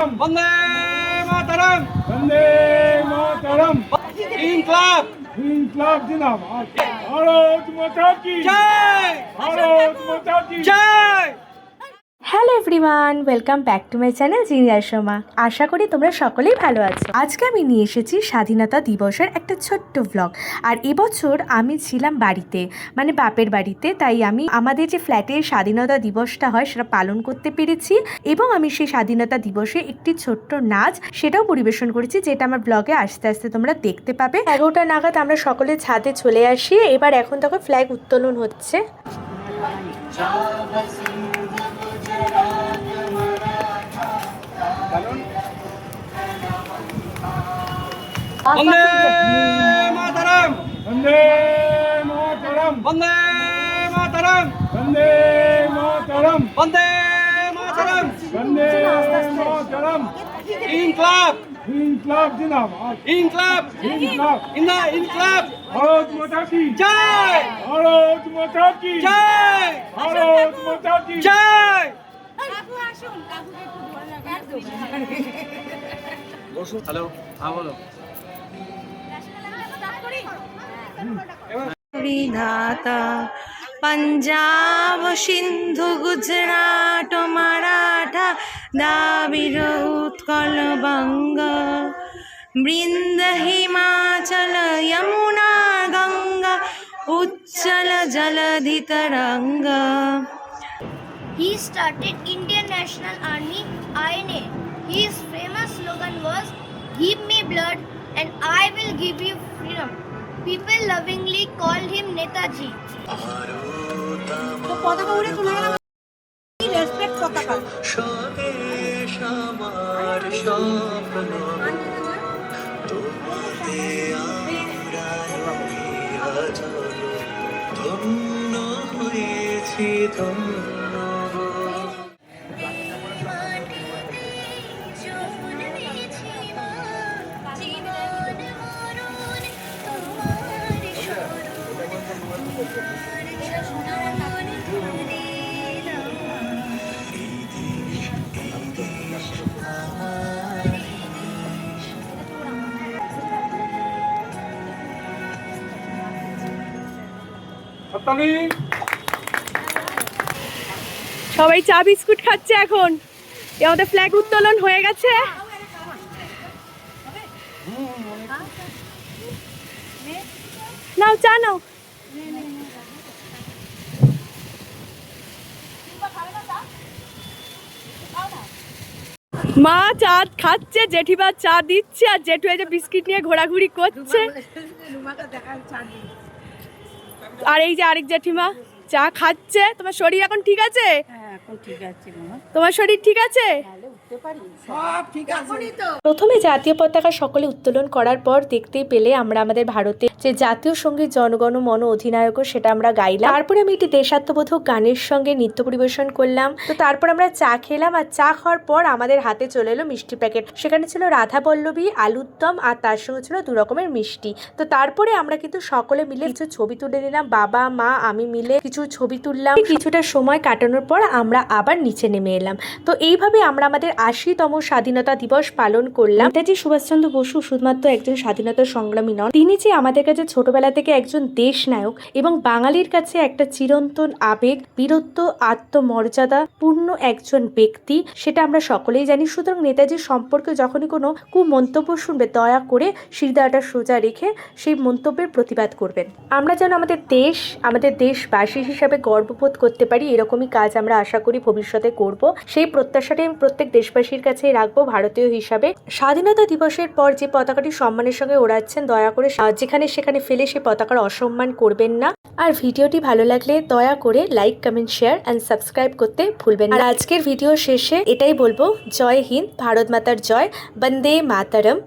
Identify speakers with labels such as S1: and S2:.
S1: वंदे मातरम।
S2: वंदे मातरम।
S1: इनकलाब।
S2: इनकलाब जिंदाबाद। भारत माता की
S1: जय।
S2: भारत माता की
S1: जय।
S3: Hello everyone, welcome back to my channel জিনিয়ার সোমা। আশা করি তোমরা সকলেই ভালো আছো। আজকে আমি নিয়ে এসেছি স্বাধীনতা দিবসের একটা ছোট্ট ব্লগ। আর এবছর আমি ছিলাম বাড়িতে, মানে বাপের বাড়িতে, তাই আমি আমাদের যে ফ্ল্যাটের স্বাধীনতা দিবসটা হয় সেটা পালন করতে পেরেছি। এবং আমি সেই স্বাধীনতা দিবসে একটি ছোট্ট নাচ সেটাও পরিবেশন করেছি, যেটা আমার ব্লগে আস্তে আস্তে তোমরা দেখতে পাবে। 11টা নাগাদ আমরা সকলে ছাদে চলে আসি। এবার এখন দেখো ফ্ল্যাগ উত্তোলন হচ্ছে।
S1: वंदे मातरम।
S2: वंदे मातरम।
S1: वंदे मातरम।
S2: वंदे मातरम।
S1: वंदे मातरम।
S2: वंदे मातरम।
S1: इनकलाब।
S2: इनकलाब जिंदाबाद।
S1: इनकलाब।
S2: इनकलाब।
S1: इनकलाब।
S2: भारत माता की
S1: जय।
S2: भारत माता की
S1: जय।
S2: भारत माता की
S1: जय। हेलो, हाँ बोलो।
S3: বিধাতা পঞ্জাব সিন্ধু গুজরাট মারাঠা দ্রাবিড় উৎকল বঙ্গ বৃন্দ হিমাচল যমুনা গঙ্গা উচ্চল জলধি তরঙ্গ।
S4: He started Indian National Army (INA). His famous slogan was "Give me blood and I will give you freedom." People lovingly called him Netaji.
S5: স্বদেশ আমার স্বপ্ন তোমাতে আমরা ধন্য হয়েছি ধন্য।
S3: সবাই চা বিস্কুট খাচ্ছে এখন। আমাদের ফ্ল্যাগ উত্তোলন হয়ে গেছে। নাও চা নাও। মা চা খাচ্ছে, জেঠিমা চা দিচ্ছে, আর জেঠু এই যে বিস্কিট নিয়ে ঘোরাঘুরি করছে। আর এই যে আরেক জেঠিমা চা খাচ্ছে। তোমার শরীর এখন ঠিক আছে? তোমার শরীর ঠিক আছে? প্রথমে জাতীয় পতাকা সকলে উত্তোলন করার পর দেখতেই পেলে আমরা আমাদের ভারতে যে জাতীয় সঙ্গীত জনগণ মন অধিনায়ক সেটা আমরা গাইলাম। তারপরে আমি একটি দেশাত্মবোধক গানের সঙ্গে নৃত্য পরিবেশন করলাম। তো তারপর আমরা চা খেলাম, আর চা খাওয়ার পর আমাদের হাতে চলে এলো মিষ্টি প্যাকেট। সেখানে ছিল রাধা পল্লবী, আলুর দম, আর তার সঙ্গে ছিল 2 রকমের মিষ্টি। তো তারপরে আমরা কিন্তু সকলে মিলে কিছু ছবি তুলে নিলাম। বাবা মা আমি মিলে কিছু ছবি তুললাম। কিছুটা সময় কাটানোর পর আমরা আবার নিচে নেমে এলাম। তো এইভাবে আমরা আমাদের 80তম স্বাধীনতা দিবস পালন করলাম। নেতাজি সুভাষচন্দ্র বসু শুধুমাত্র একজন স্বাধীনতা সংগ্রামী নন, তিনি যে আমাদের কাছে ছোটবেলা থেকে একজন দেশ নায়ক এবং বাঙালির কাছে একটা চিরন্তন আবেগ, বীরত্ব, আত্মমর্যাদা পূর্ণ একজন ব্যক্তি, সেটা আমরা সকলেই জানি। সুতরাং নেতাজির সম্পর্কে যখনই কোনো কুমন্তব্য শুনবে, দয়া করে শিরদাঁড়াটা সোজা রেখে সেই মন্তব্যের প্রতিবাদ করবেন। আমরা যেন আমাদের দেশ, আমাদের দেশবাসী হিসাবে গর্ববোধ করতে পারি, এরকমই কাজ আমরা আশা করি ভবিষ্যতে করব। সেই প্রত্যাশাটাই আমি প্রত্যেক দেশবাসীর কাছে রাখবো ভারতীয় হিসাবে। স্বাধীনতা দিবসের পর যে পতাকাটি সম্মানের সঙ্গে ওড়াচ্ছেন, দয়া করে যেখানে সেখানে ফেলে সেই পতাকার অসম্মান করবেন না। আর ভিডিওটি ভালো লাগলে দয়া করে like, comment, share and subscribe করতে ভুলবেন না। আর আজকের ভিডিও শেষে এটাই বলবো, জয় হিন্দ, ভারত মাতার জয়, বন্দে মাতরম।